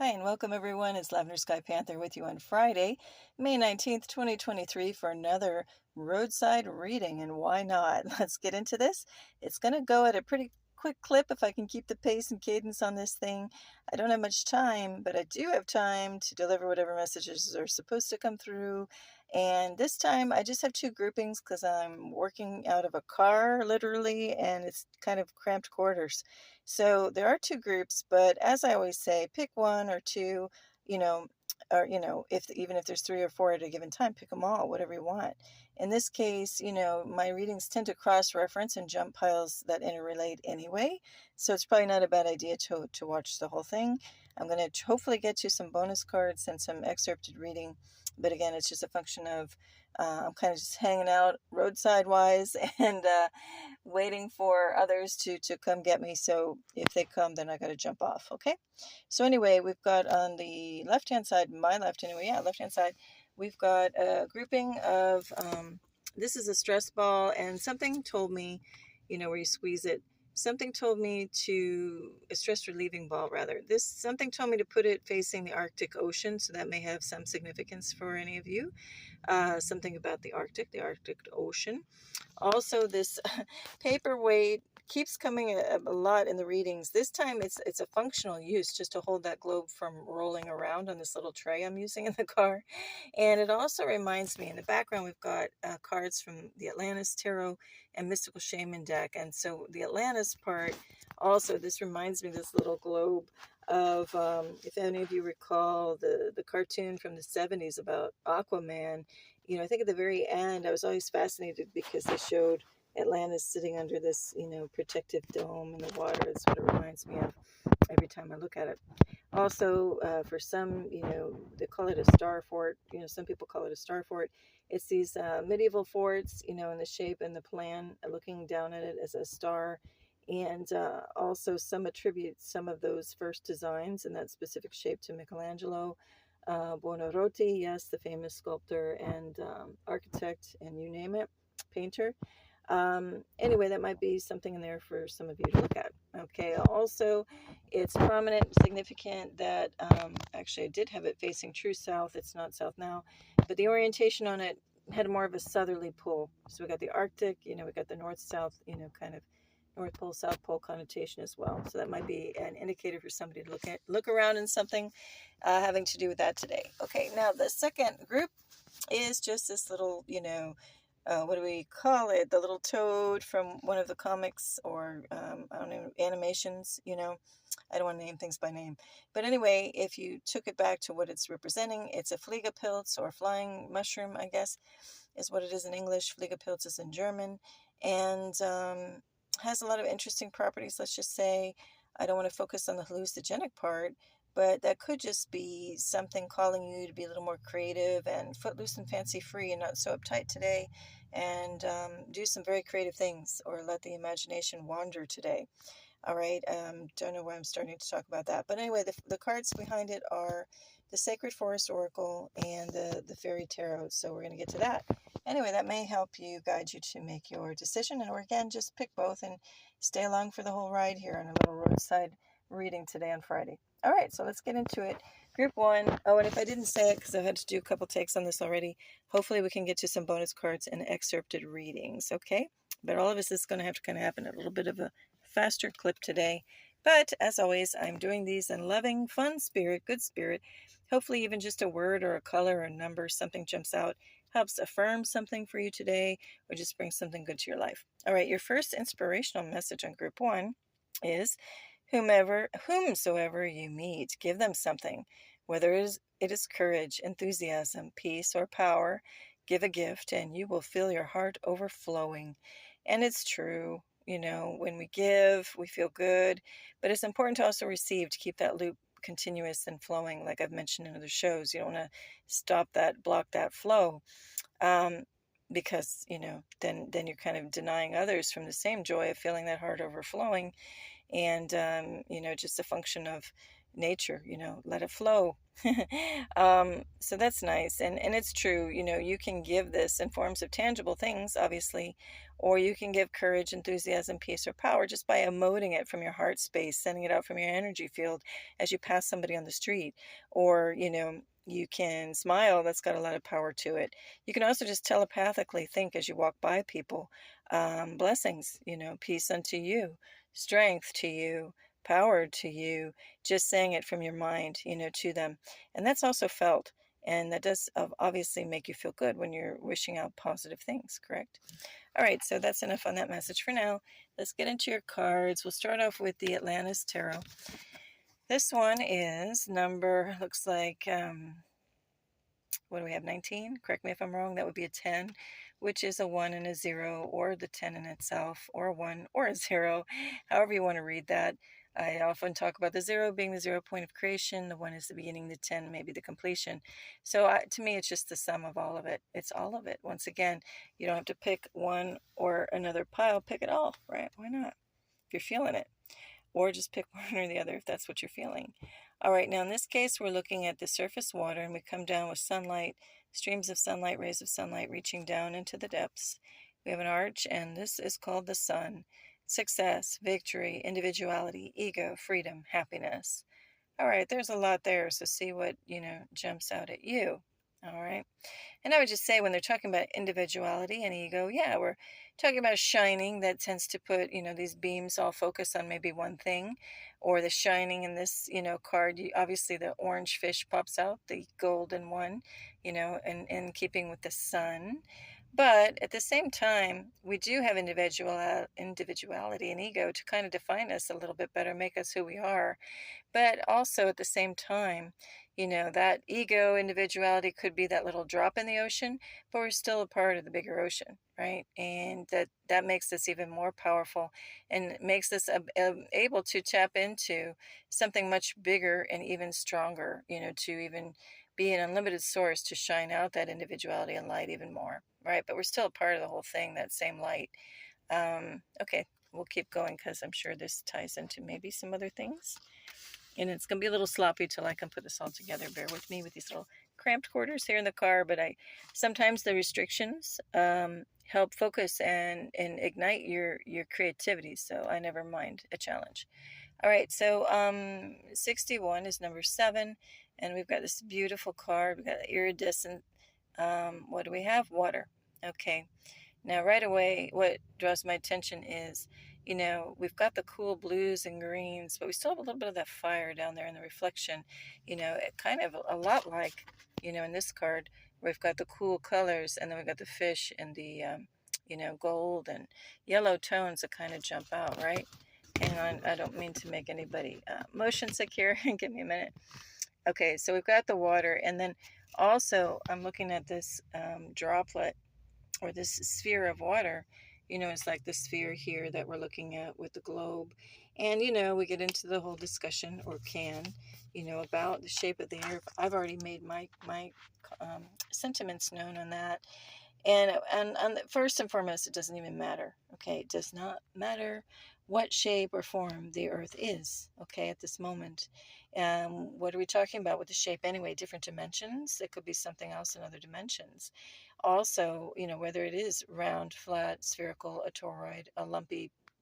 Hi, and welcome everyone. It's Lavender Sky Panther with you on Friday, May 19th, 2023 for another roadside reading. And why not? Let's get into this. It's going to go at a pretty quick clip if I can keep the pace and cadence on this thing. I don't have much time, but I do have time to deliver whatever messages are supposed to come through. And this time I just have two groupings because I'm working out of a car, literally, and it's kind of cramped quarters. So there are two groups, but as I always say, pick one or two, you know, or if even if there's three or four at a given time, pick them all, whatever you want. In this case, my readings tend to cross-reference and jump piles that interrelate anyway, so it's probably not a bad idea to watch the whole thing. I'm going to hopefully get you some bonus cards and some excerpted reading, but again, it's just a function of I'm kind of just hanging out roadside wise and waiting for others to come get me. So if they come, then I got to jump off. Okay. So anyway, we've got on the left-hand side, my left anyway, yeah, left-hand side, we've got a grouping of, this is a stress ball, and something told me, where you squeeze it, something told me to, a stress relieving ball rather, something told me to put it facing the Arctic Ocean, so that may have some significance for any of you. Something about the Arctic Ocean. Also, this paperweight keeps coming a lot in the readings. This time it's a functional use, just to hold that globe from rolling around on this little tray I'm using in the car. And it also reminds me, in the background we've got cards from the Atlantis Tarot and Mystical Shaman deck. And so the Atlantis part, also this reminds me of this little globe of, if any of you recall the cartoon from the 70s about Aquaman. I think at the very end, I was always fascinated because they showed Atlantis sitting under this, protective dome in the water. That's what it reminds me of every time I look at it. Also, for some, they call it a Starfort. Some people call it a Starfort. It's these medieval forts, in the shape and the plan, looking down at it as a star. And also some attribute some of those first designs in that specific shape to Michelangelo. Buonarroti, yes, the famous sculptor and architect, and you name it, painter. Anyway, that might be something in there for some of you to look at. Okay, also, it's prominent, significant that, actually I did have it facing true south. It's not south now, but the orientation on it had more of a southerly pull. So we got the Arctic, we got the north-south, kind of North Pole, South Pole connotation as well. So that might be an indicator for somebody to look around in something having to do with that today. Okay, now the second group is just this little, what do we call it? The little toad from one of the comics, or I don't know, animations, I don't want to name things by name. But anyway, if you took it back to what it's representing, it's a Fliegepilz, or flying mushroom, I guess, is what it is in English. Fliegepilz is in German. And has a lot of interesting properties, let's just say. I don't want to focus on the hallucinogenic part, but that could just be something calling you to be a little more creative and footloose and fancy-free and not so uptight today, and do some very creative things, or let the imagination wander today. All right, don't know why I'm starting to talk about that. But anyway, the cards behind it are the Sacred Forest Oracle and the Fairy Tarot. So we're going to get to that. Anyway, that may help you, guide you to make your decision. Or again, just pick both and stay along for the whole ride here on a little roadside reading today on Friday. All right, so let's get into it. Group one. Oh, and if I didn't say it, because I've had to do a couple takes on this already, hopefully we can get to some bonus cards and excerpted readings, okay? But all of this is going to have to kind of happen at a little bit of a faster clip today. But as always, I'm doing these in loving, fun spirit, good spirit. Hopefully even just a word or a color or a number, something jumps out, helps affirm something for you today, or just brings something good to your life. All right, your first inspirational message on group one is, whomsoever you meet, give them something, whether it is courage, enthusiasm, peace, or power. Give a gift and you will feel your heart overflowing. And it's true. When we give, we feel good, but it's important to also receive, to keep that loop continuous and flowing. Like I've mentioned in other shows, you don't want to stop that, block that flow, because, then you're kind of denying others from the same joy of feeling that heart overflowing. And, just a function of nature, let it flow. So that's nice. And it's true, you can give this in forms of tangible things, obviously, Or you can give courage, enthusiasm, peace, or power just by emoting it from your heart space, sending it out from your energy field as you pass somebody on the street. Or, you can smile. That's got a lot of power to it. You can also just telepathically think as you walk by people, blessings, peace unto you, strength to you, power to you, just saying it from your mind, to them. And that's also felt. And that does obviously make you feel good when you're wishing out positive things, correct? All right, so that's enough on that message for now. Let's get into your cards. We'll start off with the Atlantis Tarot. This one is number, looks like, what do we have, 19? Correct me if I'm wrong. That would be a 10, which is a 1 and a 0, or the 10 in itself, or a 1 or a 0, however you want to read that. I often talk about the 0 being the 0 point of creation, the 1 is the beginning, the 10 maybe the completion. So to me, it's just the sum of all of it. It's all of it. Once again, you don't have to pick one or another pile. Pick it all, right? Why not? If you're feeling it. Or just pick one or the other if that's what you're feeling. All right, now in this case, we're looking at the surface water, and we come down with sunlight, streams of sunlight, rays of sunlight reaching down into the depths. We have an arch, and this is called the sun. Success, victory, individuality, ego, freedom, happiness. All right, there's a lot there, so see what, jumps out at you. All right. And I would just say when they're talking about individuality and ego, yeah, we're talking about shining that tends to put, these beams all focus on maybe one thing, or the shining in this, card. Obviously, the orange fish pops out, the golden one, and in keeping with the sun. But at the same time, we do have individuality and ego to kind of define us a little bit better, make us who we are. But also at the same time, that ego individuality could be that little drop in the ocean, but we're still a part of the bigger ocean, right? And that makes us even more powerful and makes us able to tap into something much bigger and even stronger, to even be an unlimited source to shine out that individuality and light even more, right? But we're still a part of the whole thing, that same light. Okay, we'll keep going because I'm sure this ties into maybe some other things. And it's going to be a little sloppy till I can put this all together. Bear with me with these little cramped quarters here in the car, but sometimes the restrictions help focus and ignite your creativity, so I never mind a challenge. All right, so 61 is number 7, and we've got this beautiful card. We've got iridescent, what do we have? Water. Okay. Now, right away, what draws my attention is, we've got the cool blues and greens, but we still have a little bit of that fire down there in the reflection. It kind of a lot like, in this card, we've got the cool colors, and then we've got the fish and the, gold and yellow tones that kind of jump out, right? Hang on, I don't mean to make anybody motion sick here. Give me a minute. Okay, so we've got the water, and then also I'm looking at this droplet, or this sphere of water. It's like the sphere here that we're looking at with the globe. And, we get into the whole discussion, or can, about the shape of the earth. I've already made my sentiments known on that. And first and foremost, it doesn't even matter. Okay, it does not matter what shape or form the earth is, okay, at this moment. What are we talking about with the shape anyway? Different dimensions. It could be something else in other dimensions. Also, whether it is round, flat, spherical, a toroid,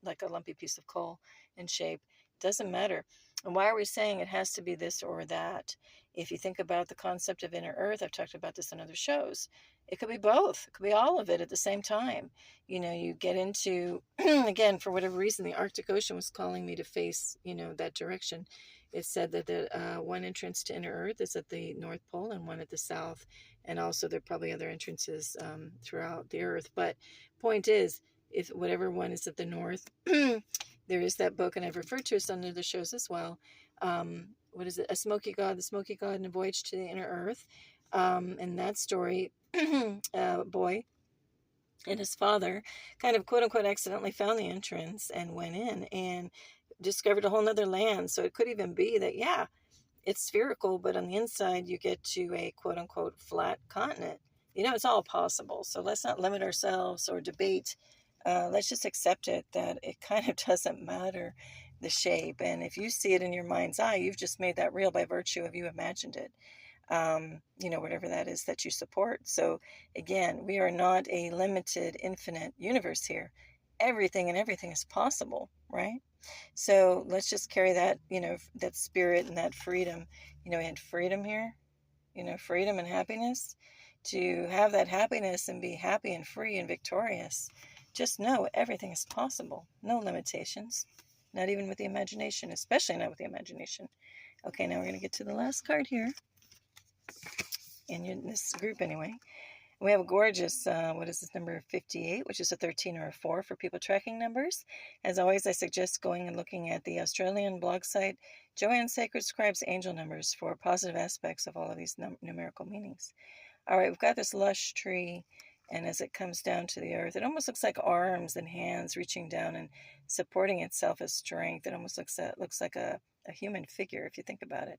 like a lumpy piece of coal in shape, doesn't matter. And why are we saying it has to be this or that? If you think about the concept of inner earth, I've talked about this in other shows. It could be both. It could be all of it at the same time. You get into, again, for whatever reason, the Arctic Ocean was calling me to face, that direction. It said that the one entrance to inner earth is at the North Pole and one at the South. And also there are probably other entrances throughout the earth. But point is, if whatever one is at the North, there is that book, and I've referred to it on other shows as well. What is it? The Smoky God and a Voyage to the Inner Earth. And that story, boy and his father kind of quote unquote accidentally found the entrance and went in and discovered a whole nother land. So it could even be that, yeah, it's spherical, but on the inside you get to a quote unquote flat continent. It's all possible. So let's not limit ourselves or debate. Let's just accept it that it kind of doesn't matter, the shape. And if you see it in your mind's eye, you've just made that real by virtue of you imagined it. whatever that is that you support. So again, we are not a limited, infinite universe here. Everything and everything is possible, right? So let's just carry that, that spirit and that freedom. We had freedom here, freedom and happiness. To have that happiness and be happy and free and victorious, just know everything is possible. No limitations, not even with the imagination, especially not with the imagination. Okay, now we're going to get to the last card here in this group anyway. We have a gorgeous, what is this, number 58, which is a 13 or a 4 for people tracking numbers. As always, I suggest going and looking at the Australian blog site, Joanne Sacred Scribes Angel Numbers, for positive aspects of all of these numerical meanings. All right, we've got this lush tree, and as it comes down to the earth, it almost looks like arms and hands reaching down and supporting itself as strength. It almost looks like a human figure, if you think about it.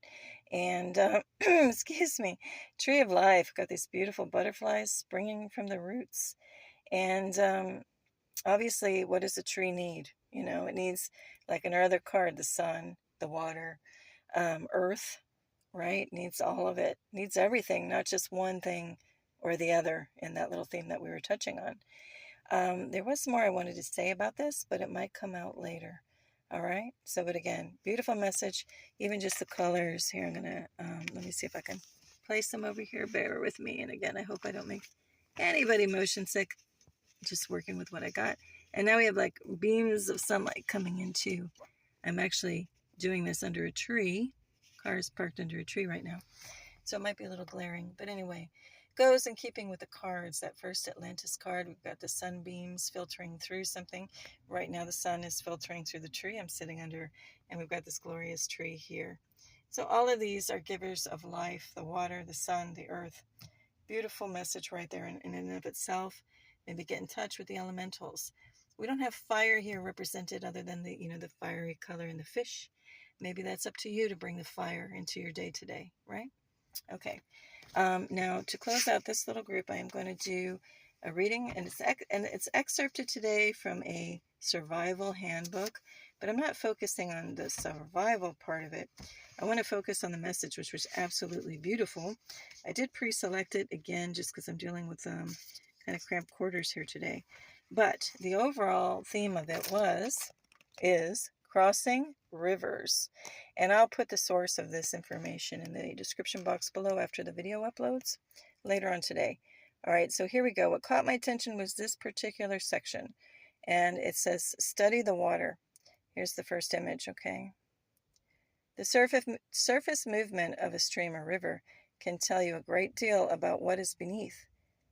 And, excuse me, tree of life, got these beautiful butterflies springing from the roots. And obviously, what does a tree need? It needs, like in our other card, the sun, the water, earth, right? Needs all of it. Needs everything, not just one thing or the other in that little theme that we were touching on. There was more I wanted to say about this, but it might come out later. All right. So, but again, beautiful message. Even just the colors here. I'm going to, let me see if I can place them over here. Bear with me. And again, I hope I don't make anybody motion sick. Just working with what I got. And now we have like beams of sunlight coming into. I'm actually doing this under a tree. Car is parked under a tree right now. So it might be a little glaring. But anyway, goes in keeping with the cards. That first Atlantis card, we've got the sunbeams filtering through something. Right now the sun is filtering through the tree I'm sitting under, and we've got this glorious tree here. So all of these are givers of life, the water, the sun, the earth. Beautiful message right there in and of itself. Maybe get in touch with the elementals. We don't have fire here represented other than the fiery color in the fish. Maybe that's up to you to bring the fire into your day today, right? Okay. Now, to close out this little group, I am going to do a reading, and it's excerpted today from a survival handbook, but I'm not focusing on the survival part of it. I want to focus on the message, which was absolutely beautiful. I did pre-select it again just because I'm dealing with kind of cramped quarters here today. But the overall theme of it is crossing rivers. And I'll put the source of this information in the description box below after the video uploads later on today. All right, so here we go. What caught my attention was this particular section. And it says, study the water. Here's the first image, okay? The surface movement of a stream or river can tell you a great deal about what is beneath.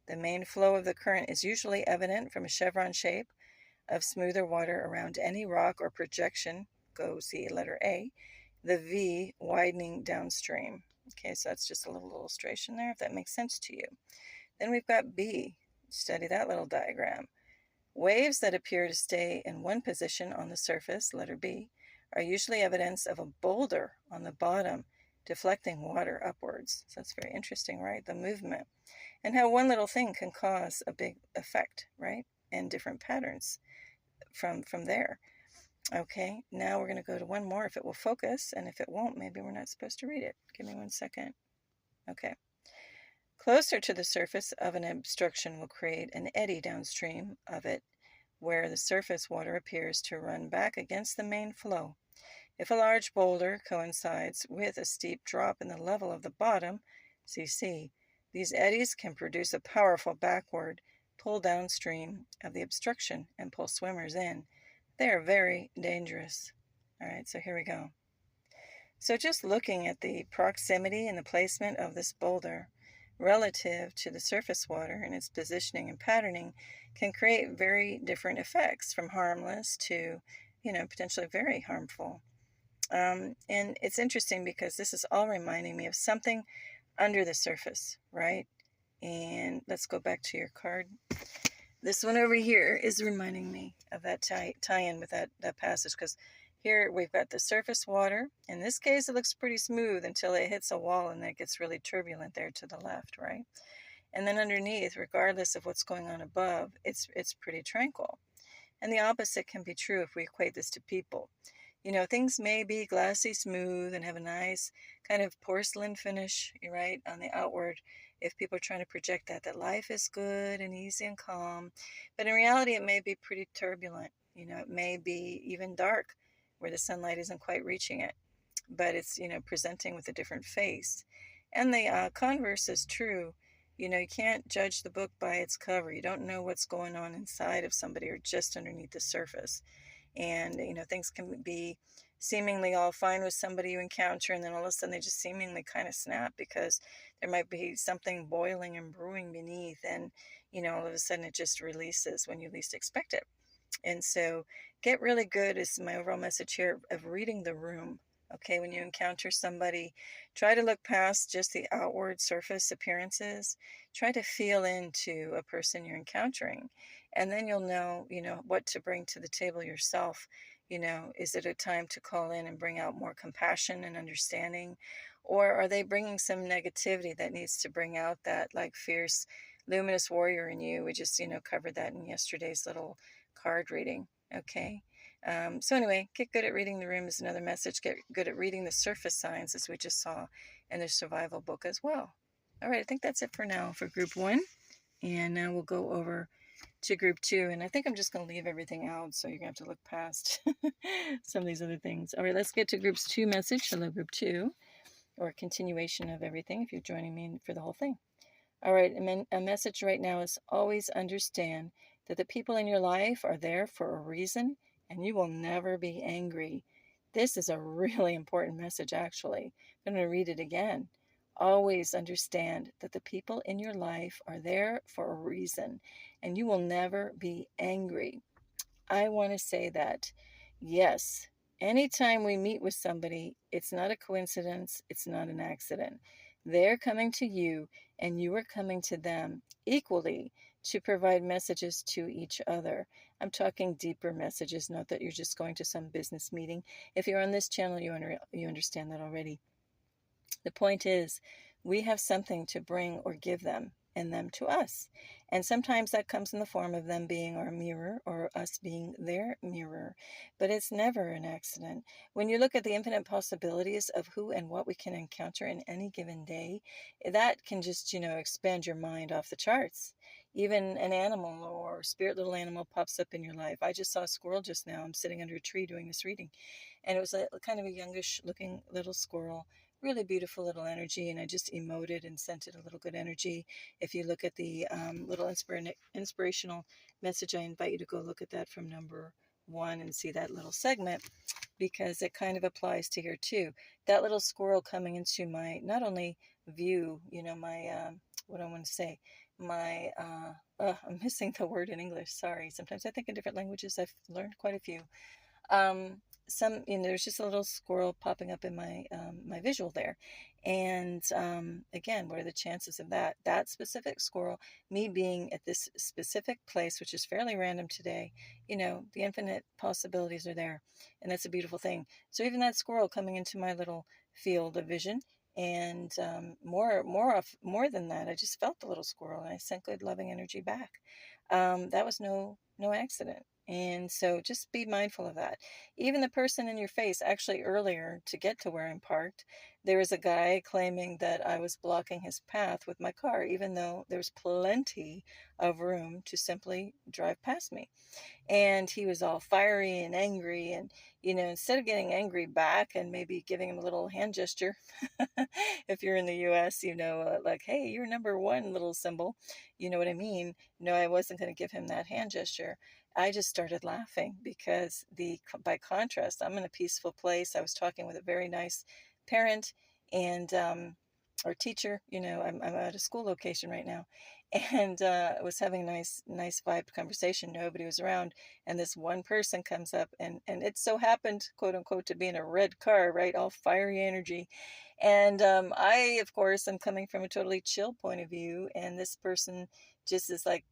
The main flow of the current is usually evident from a chevron shape of smoother water around any rock or projection. Go see letter A. The V widening downstream. Okay, so that's just a little illustration there, if that makes sense to you. Then we've got B. Study that little diagram. Waves that appear to stay in one position on the surface, letter B, are usually evidence of a boulder on the bottom, deflecting water upwards. So that's very interesting, right? The movement. And how one little thing can cause a big effect, right? And different patterns from there. Okay, now we're going to go to one more if it will focus, and if it won't, maybe we're not supposed to read it. Give me 1 second. Okay. Closer to the surface of an obstruction will create an eddy downstream of it, where the surface water appears to run back against the main flow. If a large boulder coincides with a steep drop in the level of the bottom, CC, these eddies can produce a powerful backward pull downstream of the obstruction and pull swimmers in. They are very dangerous. All right, so here we go. So just looking at the proximity and the placement of this boulder relative to the surface water and its positioning and patterning can create very different effects, from harmless to, potentially very harmful. And it's interesting because this is all reminding me of something under the surface, right? And let's go back to your card. This one over here is reminding me of that tie-in with that passage, because here we've got the surface water. In this case, it looks pretty smooth until it hits a wall, and that gets really turbulent there to the left, right? And then underneath, regardless of what's going on above, it's pretty tranquil. And the opposite can be true if we equate this to people. things may be glassy smooth and have a nice kind of porcelain finish, right, on the outward. If people are trying to project that life is good and easy and calm, but in reality, it may be pretty turbulent. It may be even dark where the sunlight isn't quite reaching it, but it's, presenting with a different face. And the converse is true. You can't judge the book by its cover. You don't know what's going on inside of somebody or just underneath the surface. And, things can be seemingly all fine with somebody you encounter, and then all of a sudden they just seemingly kind of snap because there might be something boiling and brewing beneath. And, all of a sudden it just releases when you least expect it. And so get really good is my overall message here of reading the room. Okay, when you encounter somebody, try to look past just the outward surface appearances. Try to feel into a person you're encountering. And then you'll know, what to bring to the table yourself. Is it a time to call in and bring out more compassion and understanding? Or are they bringing some negativity that needs to bring out that like fierce, luminous warrior in you? We just, covered that in yesterday's little card reading. Okay. So anyway, get good at reading the room is another message. Get good at reading the surface signs, as we just saw in the survival book as well. All right, I think that's it for now for group 1. And now we'll go over to group 2. And I think I'm just going to leave everything out, so you're going to have to look past some of these other things. All right, let's get to groups 2 message. Hello, group 2, or a continuation of everything if you're joining me for the whole thing. All right, a message right now is always understand that the people in your life are there for a reason, and you will never be angry. This is a really important message, actually. I'm going to read it again. Always understand that the people in your life are there for a reason, and you will never be angry. I want to say that, yes, anytime we meet with somebody, it's not a coincidence, it's not an accident. They're coming to you, and you are coming to them equally to provide messages to each other. I'm talking deeper messages, not that you're just going to some business meeting. If you're on this channel, you understand that already. The point is, we have something to bring or give them, and them to us. And sometimes that comes in the form of them being our mirror or us being their mirror. But it's never an accident. When you look at the infinite possibilities of who and what we can encounter in any given day, that can just, expand your mind off the charts. Even an animal or spirit little animal pops up in your life. I just saw a squirrel just now. I'm sitting under a tree doing this reading. And it was a kind of a youngish looking little squirrel. Really beautiful little energy, and I just emoted and sent it a little good energy. If you look at the little inspirational message, I invite you to go look at that from number 1 and see that little segment, because it kind of applies to here too. That little squirrel coming into my, not only view, my, what I want to say, my, I'm missing the word in English, sorry. Sometimes I think in different languages. I've learned quite a few. There's just a little squirrel popping up in my my visual there, and again, what are the chances of that specific squirrel, me being at this specific place, which is fairly random today? The infinite possibilities are there, and that's a beautiful thing. So even that squirrel coming into my little field of vision, and more than that, I just felt the little squirrel, and I sent good loving energy back. That was no accident. And so just be mindful of that. Even the person in your face, actually earlier to get to where I'm parked, there was a guy claiming that I was blocking his path with my car, even though there's plenty of room to simply drive past me. And he was all fiery and angry, and instead of getting angry back and maybe giving him a little hand gesture, if you're in the US, like, hey, you're number 1 little symbol, you know what I mean? No, I wasn't going to give him that hand gesture. I just started laughing because by contrast, I'm in a peaceful place. I was talking with a very nice parent and or teacher. I'm at a school location right now, and was having a nice vibe conversation. Nobody was around, and this one person comes up, and it so happened, quote unquote, to be in a red car, right, all fiery energy. And I, of course, am coming from a totally chill point of view, and this person just is like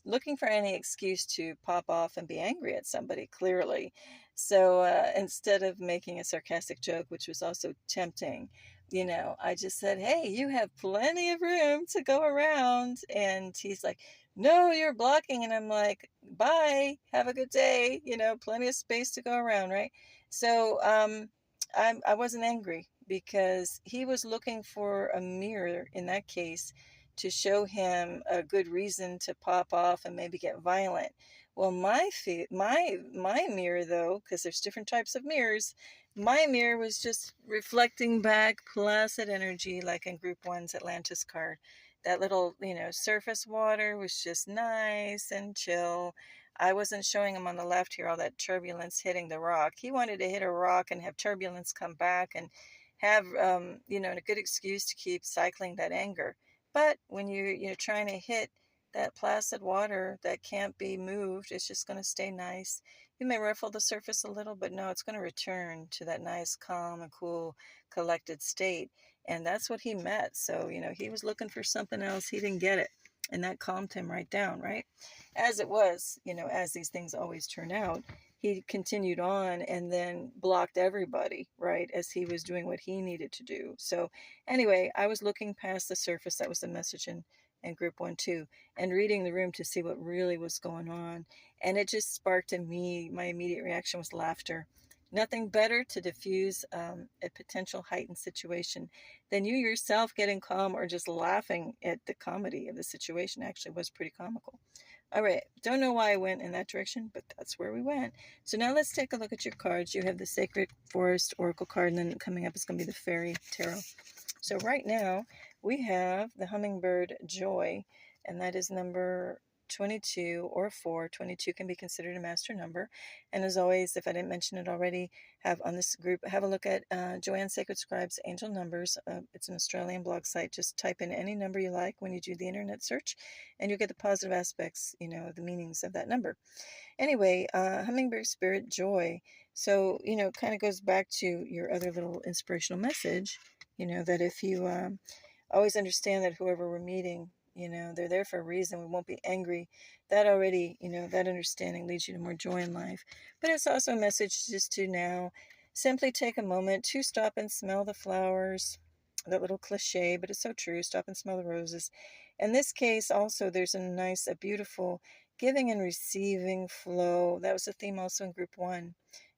looking for any excuse to pop off and be angry at somebody, clearly. So instead of making a sarcastic joke, which was also tempting, I just said, hey, you have plenty of room to go around. And he's like, no, you're blocking. And I'm like, bye, have a good day. Plenty of space to go around, right? So I wasn't angry because he was looking for a mirror in that case to show him a good reason to pop off and maybe get violent. Well, my mirror though, because there's different types of mirrors, my mirror was just reflecting back placid energy, like in Group One's Atlantis card. That little, surface water was just nice and chill. I wasn't showing him on the left here all that turbulence hitting the rock. He wanted to hit a rock and have turbulence come back and have, a good excuse to keep cycling that anger. But when you're trying to hit that placid water that can't be moved, it's just going to stay nice. You may ruffle the surface a little, but no, it's going to return to that nice, calm and cool, collected state. And that's what he met. So, he was looking for something else. He didn't get it. And that calmed him right down, right? As it was, as these things always turn out, he continued on and then blocked everybody, right, as he was doing what he needed to do. So anyway, I was looking past the surface. That was the message in Group 1 too, and reading the room to see what really was going on. And it just sparked in me, my immediate reaction was laughter. Nothing better to diffuse a potential heightened situation than you yourself getting calm or just laughing at the comedy of the situation. Actually was pretty comical. All right, don't know why I went in that direction, but that's where we went. So now let's take a look at your cards. You have the Sacred Forest Oracle card, and then coming up is going to be the Fairy Tarot. So right now, we have the Hummingbird Joy, and that is number 22 or 4. 22 can be considered a master number. And as always, if I didn't mention it already, have on this group, have a look at Joanne Sacred Scribes Angel Numbers. It's an Australian blog site. Just type in any number you like when you do the internet search, and you'll get the positive aspects, the meanings of that number. Anyway, Hummingbird Spirit Joy. So, kind of goes back to your other little inspirational message, that if you always understand that whoever we're meeting, they're there for a reason. We won't be angry. That already, that understanding leads you to more joy in life. But it's also a message just to now simply take a moment to stop and smell the flowers. That little cliche, but it's so true. Stop and smell the roses. In this case, also, there's a beautiful giving and receiving flow. That was a theme also in Group 1,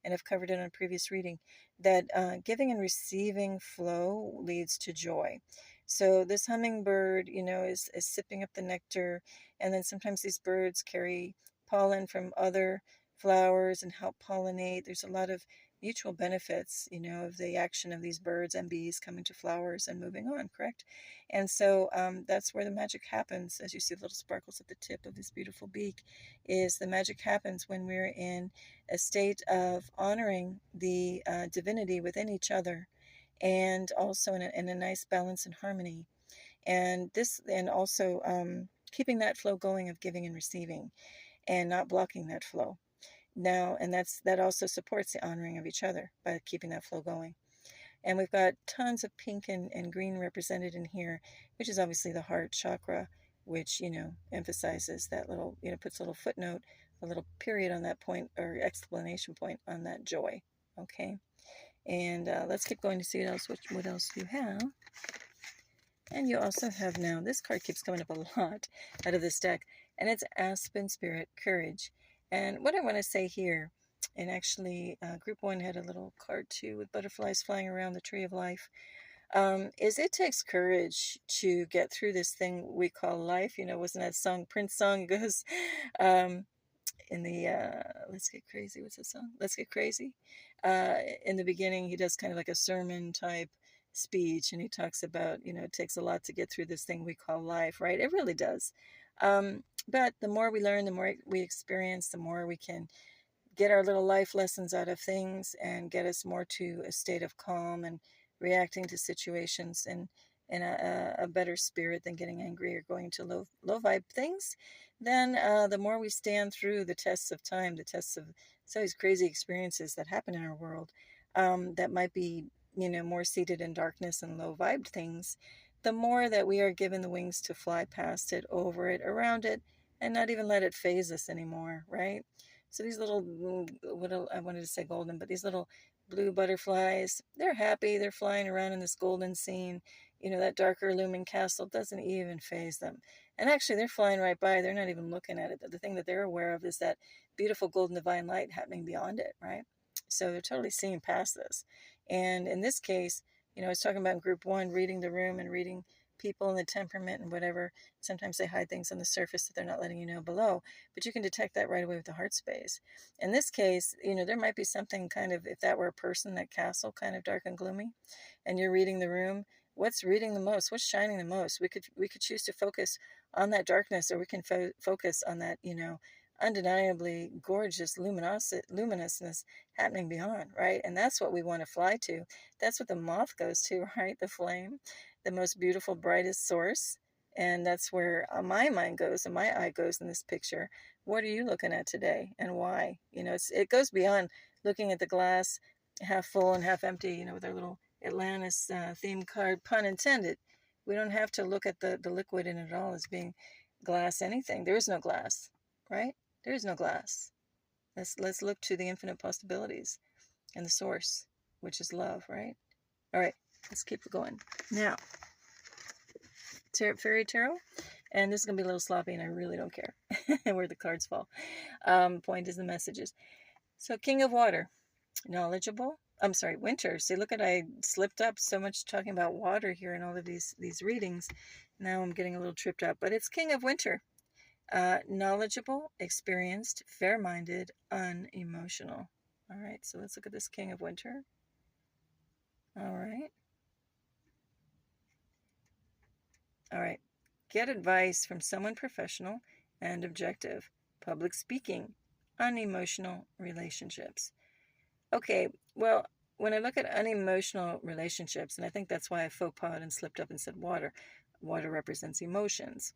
and I've covered it on a previous reading, that giving and receiving flow leads to joy. So this hummingbird, is sipping up the nectar, and then sometimes these birds carry pollen from other flowers and help pollinate. There's a lot of mutual benefits, of the action of these birds and bees coming to flowers and moving on, correct? And so that's where the magic happens. As you see the little sparkles at the tip of this beautiful beak, is the magic happens when we're in a state of honoring the divinity within each other, and also in a nice balance and harmony. And also keeping that flow going of giving and receiving, and not blocking that flow. Now, and that also supports the honoring of each other by keeping that flow going. And we've got tons of pink and green represented in here, which is obviously the heart chakra, which, emphasizes that little, puts a little footnote, a little period on that point, or explanation point on that joy. Okay. And let's keep going to see what else you have. And you also have now, this card keeps coming up a lot out of this deck, and it's Aspen Spirit Courage. And what I want to say here, and actually Group 1 had a little card too with butterflies flying around the tree of life, is it takes courage to get through this thing we call life. Wasn't that song, Prince song? It goes, in the Let's Get Crazy. What's the song? Let's Get Crazy. In the beginning, he does kind of like a sermon type speech, and he talks about, it takes a lot to get through this thing we call life, right? It really does. But the more we learn, the more we experience, the more we can get our little life lessons out of things and get us more to a state of calm and reacting to situations in a better spirit than getting angry or going to low vibe things. Then the more we stand through the tests of time, the tests of some of these crazy experiences that happen in our world, that might be, more seated in darkness and low vibed things, the more that we are given the wings to fly past it, over it, around it, and not even let it phase us anymore, right? So these little, I wanted to say golden, but these little blue butterflies, they're happy. They're flying around in this golden scene. That darker looming castle doesn't even faze them. And actually, they're flying right by. They're not even looking at it. The thing that they're aware of is that beautiful golden divine light happening beyond it, right? So they're totally seeing past this. And in this case, I was talking about in group 1, reading the room and reading people and the temperament and whatever. Sometimes they hide things on the surface that they're not letting you know below, but you can detect that right away with the heart space. In this case, there might be something kind of, if that were a person, that castle kind of dark and gloomy, and you're reading the room, what's reading the most? What's shining the most? We could choose to focus on that darkness, or we can focus on that, undeniably gorgeous luminousness happening beyond, right? And that's what we want to fly to. That's what the moth goes to, right? The flame, the most beautiful, brightest source. And that's where my mind goes and my eye goes in this picture. What are you looking at today, and why? It goes beyond looking at the glass half full and half empty, with our little Atlantis theme card, pun intended. We don't have to look at the liquid in it at all as being glass anything. There is no glass, right? There is no glass. Let's look to the infinite possibilities and the source, which is love, right? All right, let's keep going. Now, Fairy Tarot, and this is going to be a little sloppy, and I really don't care where the cards fall. Point is the messages. So, King of Water, knowledgeable. I'm sorry, Winter. See, look at, I slipped up so much talking about water here in all of these readings. Now I'm getting a little tripped up, but it's King of Winter. Knowledgeable, experienced, fair-minded, unemotional. All right, so let's look at this King of Winter. All right. All right. Get advice from someone professional and objective. Public speaking, unemotional relationships. Okay, well, when I look at unemotional relationships, and I think that's why I faux pas and slipped up and said water. Water represents emotions.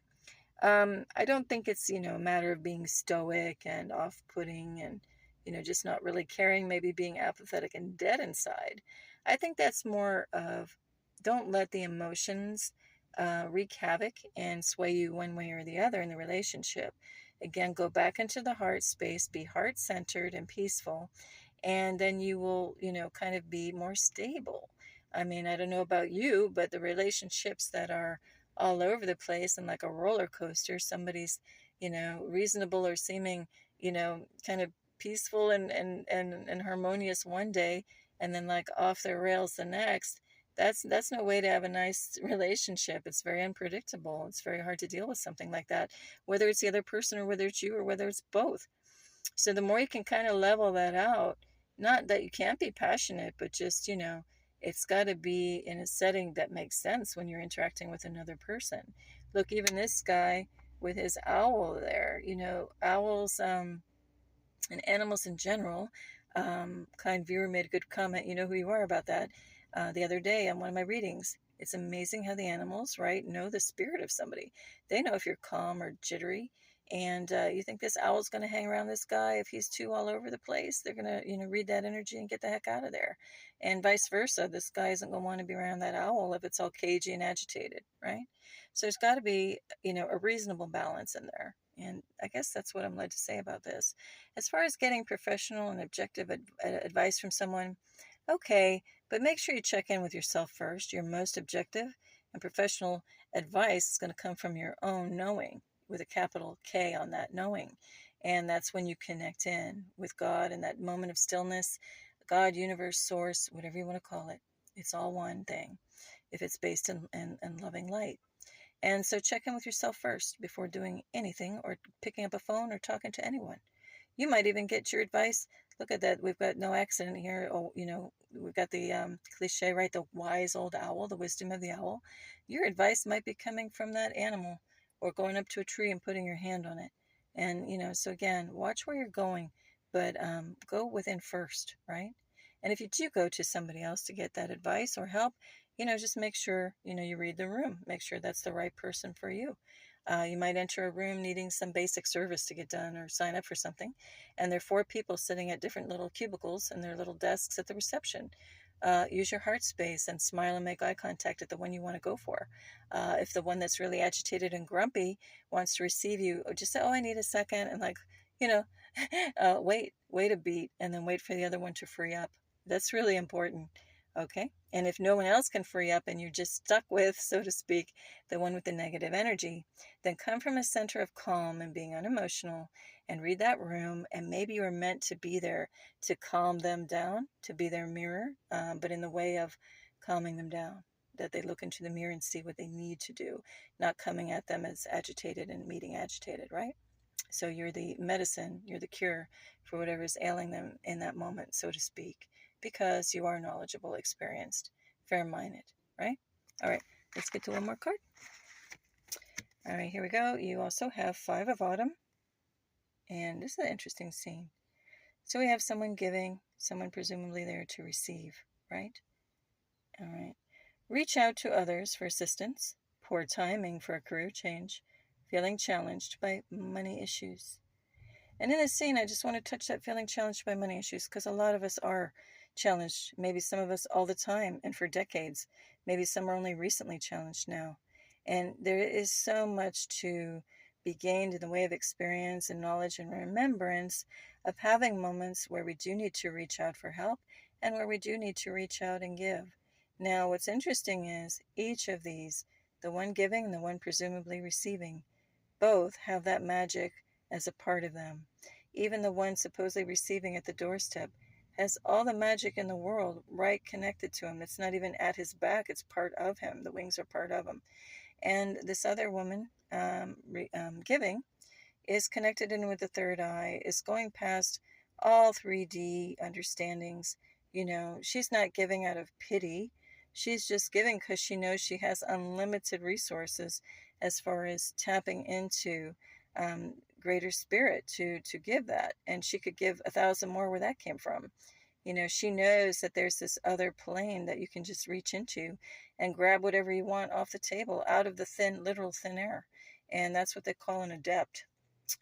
I don't think it's, a matter of being stoic and off-putting and, just not really caring, maybe being apathetic and dead inside. I think that's more of, don't let the emotions wreak havoc and sway you one way or the other in the relationship. Again, go back into the heart space, be heart-centered and peaceful, and then you will, kind of be more stable. I mean, I don't know about you, but the relationships that are all over the place and like a roller coaster, somebody's, reasonable or seeming, kind of peaceful and harmonious one day, and then like off their rails the next. That's no way to have a nice relationship. It's very unpredictable. It's very hard to deal with something like that, whether it's the other person or whether it's you or whether it's both. So the more you can kind of level that out, not that you can't be passionate, but just, it's got to be in a setting that makes sense when you're interacting with another person. Look, even this guy with his owl there, owls and animals in general. Kind viewer made a good comment, you know who you are, about that the other day on one of my readings. It's amazing how the animals, right, know the spirit of somebody. They know if you're calm or jittery. And you think this owl's going to hang around this guy if he's too all over the place? They're going to, read that energy and get the heck out of there. And vice versa. This guy isn't going to want to be around that owl if it's all cagey and agitated, right? So there's got to be, a reasonable balance in there. And I guess that's what I'm led to say about this. As far as getting professional and objective advice from someone, okay, but make sure you check in with yourself first. Your most objective and professional advice is going to come from your own knowing, with a capital K on that knowing. And that's when you connect in with God in that moment of stillness. God, universe, source, whatever you want to call it. It's all one thing if it's based in loving light. And so check in with yourself first before doing anything or picking up a phone or talking to anyone. You might even get your advice. Look at that. We've got no accident here. Oh, we've got the cliche, right? The wise old owl, the wisdom of the owl. Your advice might be coming from that animal, or going up to a tree and putting your hand on it. And, so again, watch where you're going, but go within first, right? And if you do go to somebody else to get that advice or help, just make sure, you read the room. Make sure that's the right person for you. You might enter a room needing some basic service to get done or sign up for something, and there are 4 people sitting at different little cubicles and their little desks at the reception. Use your heart space and smile and make eye contact at the one you want to go for. If the one that's really agitated and grumpy wants to receive you, just say, oh, I need a second, and wait a beat, and then wait for the other one to free up. That's really important. Okay? And if no one else can free up and you're just stuck with, so to speak, the one with the negative energy, then come from a center of calm and being unemotional and read that room. And maybe you're meant to be there to calm them down, to be their mirror, but in the way of calming them down, that they look into the mirror and see what they need to do, not coming at them as agitated and meeting agitated, right? So you're the medicine, you're the cure for whatever is ailing them in that moment, so to speak, because you are knowledgeable, experienced, fair-minded, right? All right, let's get to one more card. All right, here we go. You also have 5 of Autumn, and this is an interesting scene. So we have someone giving, someone presumably there to receive, right? All right. Reach out to others for assistance. Poor timing for a career change. Feeling challenged by money issues. And in this scene, I just want to touch that feeling challenged by money issues, because a lot of us are challenged. Maybe some of us all the time and for decades. Maybe some are only recently challenged now. And there is so much to be gained in the way of experience and knowledge and remembrance of having moments where we do need to reach out for help and where we do need to reach out and give. Now, what's interesting is each of these, the one giving and the one presumably receiving, both have that magic as a part of them. Even the one supposedly receiving at the doorstep has all the magic in the world right connected to him. It's not even at his back, it's part of him. The wings are part of him. And this other woman giving is connected in with the third eye, is going past all 3D understandings. You know, she's not giving out of pity. She's just giving because she knows she has unlimited resources as far as tapping into greater spirit to give that. And she could give 1,000 more where that came from. You know, she knows that there's this other plane that you can just reach into and grab whatever you want off the table out of the literal thin air. And that's what they call an adept.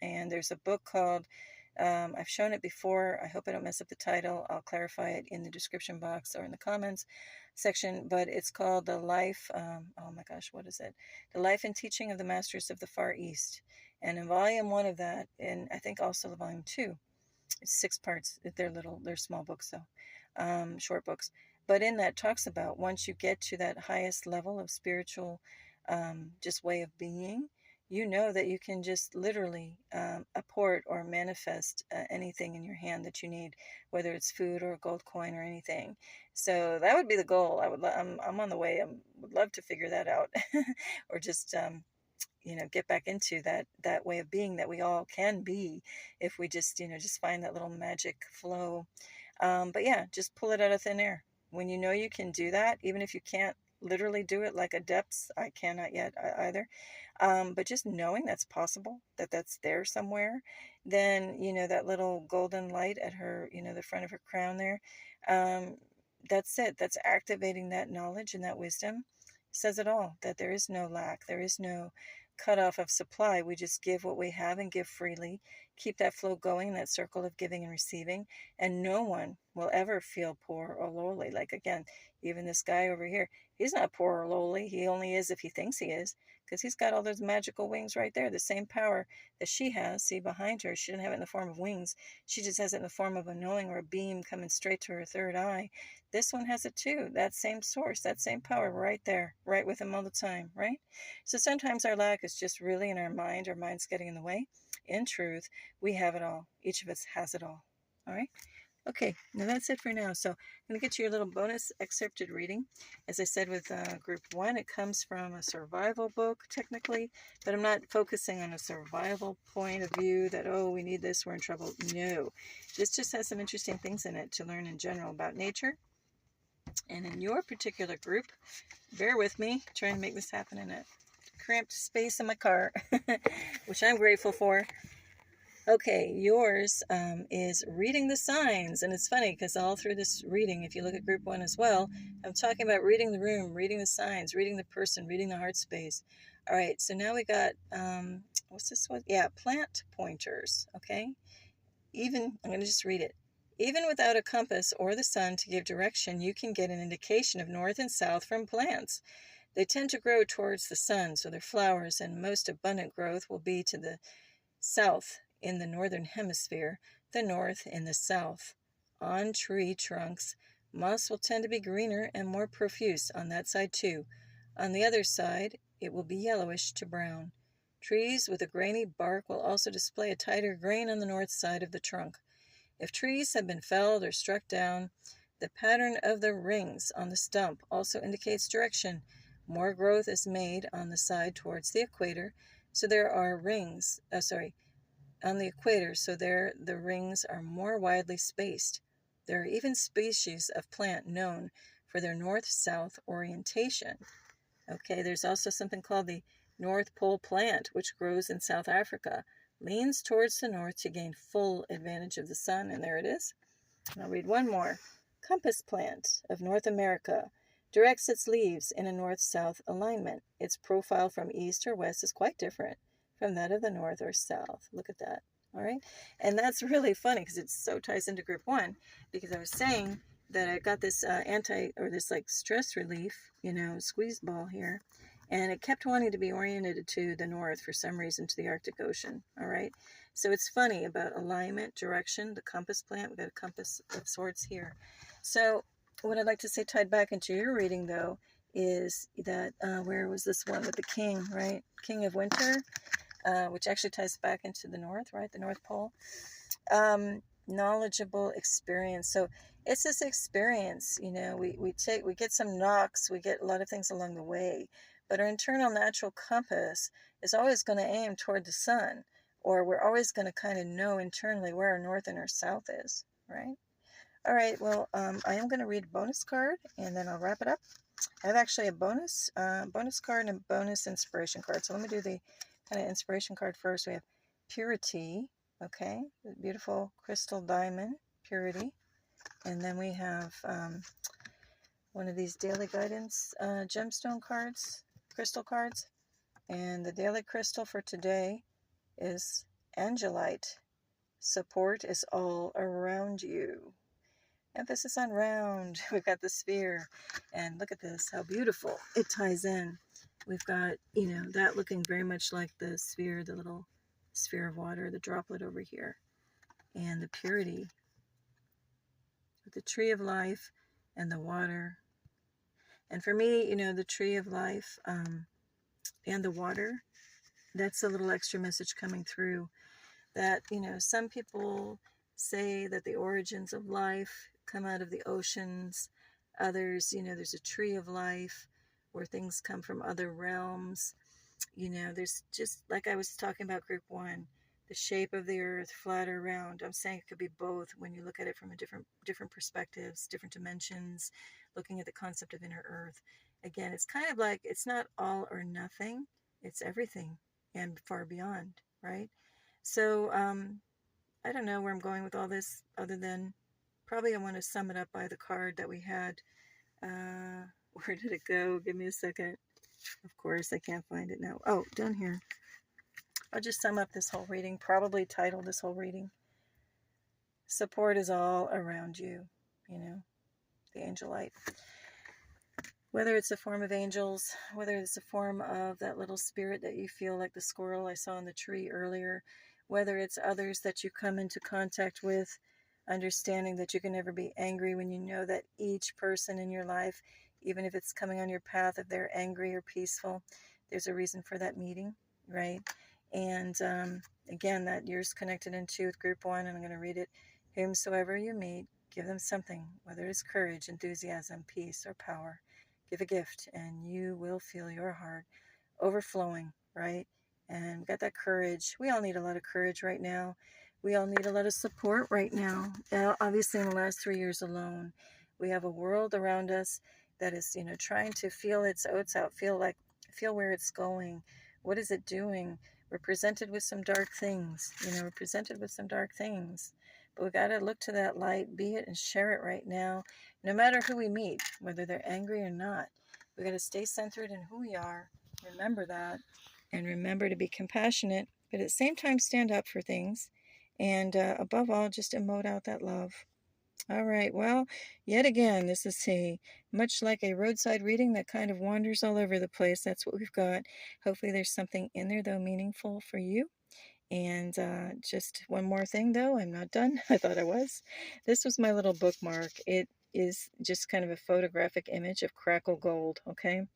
And there's a book called, I've shown it before. I hope I don't mess up the title. I'll clarify it in the description box or in the comments section. But it's called The Life, oh my gosh, what is it? The Life and Teaching of the Masters of the Far East. And in volume 1 of that, and I think also the volume 2, it's 6 parts. They're small books though, short books. But in that talks about once you get to that highest level of spiritual just way of being, you know that you can just literally apport or manifest anything in your hand that you need, whether it's food or a gold coin or anything. So that would be the goal. I'm on the way. I would love to figure that out, or just get back into that way of being that we all can be if we just just find that little magic flow. But yeah, just pull it out of thin air. When you know you can do that, even if you can't literally do it like adepts, I cannot yet either. But just knowing that's possible, that's there somewhere, then, that little golden light at her, the front of her crown there, that's it. That's activating that knowledge and that wisdom. Says it all, that there is no lack. There is no cutoff of supply. We just give what we have and give freely. Keep that flow going, that circle of giving and receiving. And no one will ever feel poor or lowly. Like, again, even this guy over here, he's not poor or lowly. He only is if he thinks he is, because he's got all those magical wings right there. The same power that she has. See, behind her, she doesn't have it in the form of wings. She just has it in the form of a knowing or a beam coming straight to her third eye. This one has it too. That same source, that same power right there, right with him all the time, right? So sometimes our lack is just really in our mind. Our mind's getting in the way. In truth, we have it all. Each of us has it all. All right? Okay, now that's it for now. So I'm going to get you your little bonus excerpted reading. As I said with group 1, it comes from a survival book, technically, but I'm not focusing on a survival point of view that, oh, we need this, we're in trouble. No, this just has some interesting things in it to learn in general about nature. And in your particular group, bear with me, trying to make this happen in a cramped space in my car, which I'm grateful for. Okay, yours is reading the signs. And it's funny because all through this reading, if you look at group 1 as well, I'm talking about reading the room, reading the signs, reading the person, reading the heart space. All right, so now we got, what's this one? Yeah, plant pointers, okay? I'm going to just read it. Even without a compass or the sun to give direction, you can get an indication of north and south from plants. They tend to grow towards the sun, so their flowers and most abundant growth will be to the south in the northern hemisphere, the north in the south. On tree trunks, Moss will tend to be greener and more profuse on that side too. On the other side, it will be yellowish to brown. Trees with a grainy bark will also display a tighter grain on the north side of the trunk. If trees have been felled or struck down, the pattern of the rings on the stump also indicates direction. More growth is made on the side towards the equator, so there are rings, on the equator, so there the rings are more widely spaced. There are even species of plant known for their north-south orientation. Okay, there's also something called the North Pole plant, which grows in South Africa, leans towards the north to gain full advantage of the sun, and there it is. I'll read one more. Compass plant of North America directs its leaves in a north-south alignment. Its profile from east or west is quite different from that of the north or south. Look at that. All right. And that's really funny because it so ties into group 1, because I was saying that I got this this like stress relief, squeeze ball here, and it kept wanting to be oriented to the north for some reason, to the Arctic Ocean. All right. So it's funny about alignment, direction, the compass plant. We've got a compass of sorts here. So what I'd like to say tied back into your reading, though, is that where was this one with the king, right? King of Winter, which actually ties back into the north, right? The North Pole. Knowledgeable experience. So it's this experience, we get some knocks, we get a lot of things along the way, but our internal natural compass is always going to aim toward the sun, or we're always going to kind of know internally where our north and our south is, right? All right, well, I am going to read a bonus card, and then I'll wrap it up. I have actually a bonus card and a bonus inspiration card. So let me do the kind of inspiration card first. We have Purity, okay, the beautiful crystal diamond, Purity. And then we have one of these daily guidance gemstone cards, crystal cards. And the daily crystal for today is Angelite. Support is all around you. Emphasis on round. We've got the sphere. And look at this, how beautiful it ties in. We've got, that looking very much like the sphere, the little sphere of water, the droplet over here. And the purity with the tree of life and the water. And for me, the tree of life and the water, that's a little extra message coming through. That, some people say that the origins of life come out of the oceans. Others, there's a tree of life where things come from other realms. There's just, like I was talking about group 1, the shape of the earth, flat or round. I'm saying it could be both when you look at it from a different perspectives, different dimensions, looking at the concept of inner earth. Again, it's kind of like, it's not all or nothing, it's everything and far beyond, right? So I don't know where I'm going with all this, other than probably I want to sum it up by the card that we had. Where did it go? Give me a second. Of course, I can't find it now. Oh, down here. I'll just sum up this whole reading, probably title this whole reading. Support is all around you, the Angelite. Whether it's a form of angels, whether it's a form of that little spirit that you feel like the squirrel I saw in the tree earlier, whether it's others that you come into contact with, understanding that you can never be angry when you know that each person in your life, even if it's coming on your path, if they're angry or peaceful, there's a reason for that meeting, right? And again, that yours connected into with group 1, and I'm going to read it. Whomsoever you meet, give them something, whether it's courage, enthusiasm, peace, or power. Give a gift, and you will feel your heart overflowing, right? And we've got that courage. We all need a lot of courage right now. We all need a lot of support right now. Obviously, in the last 3 years alone, we have a world around us that is, trying to feel its oats out, feel where it's going. What is it doing? We're presented with some dark things, But we got to look to that light, be it, and share it right now, no matter who we meet, whether they're angry or not. We got to stay centered in who we are. Remember that. And remember to be compassionate, but at the same time stand up for things. And above all, just emote out that love. All right, well, yet again, this is much like a roadside reading that kind of wanders all over the place. That's what we've got. Hopefully there's something in there, though, meaningful for you. And just one more thing, though, I'm not done. I thought I was. This was my little bookmark. It is just kind of a photographic image of crackle gold, okay?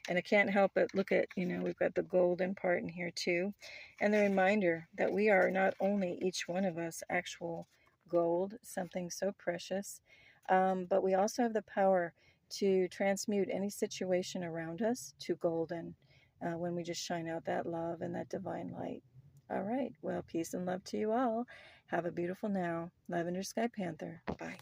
And I can't help but look at, we've got the golden part in here too. And the reminder that we are not only each one of us actual gold, something so precious, but we also have the power to transmute any situation around us to golden when we just shine out that love and that divine light. All right. Well, peace and love to you all. Have a beautiful now. Lavender Sky Panther. Bye.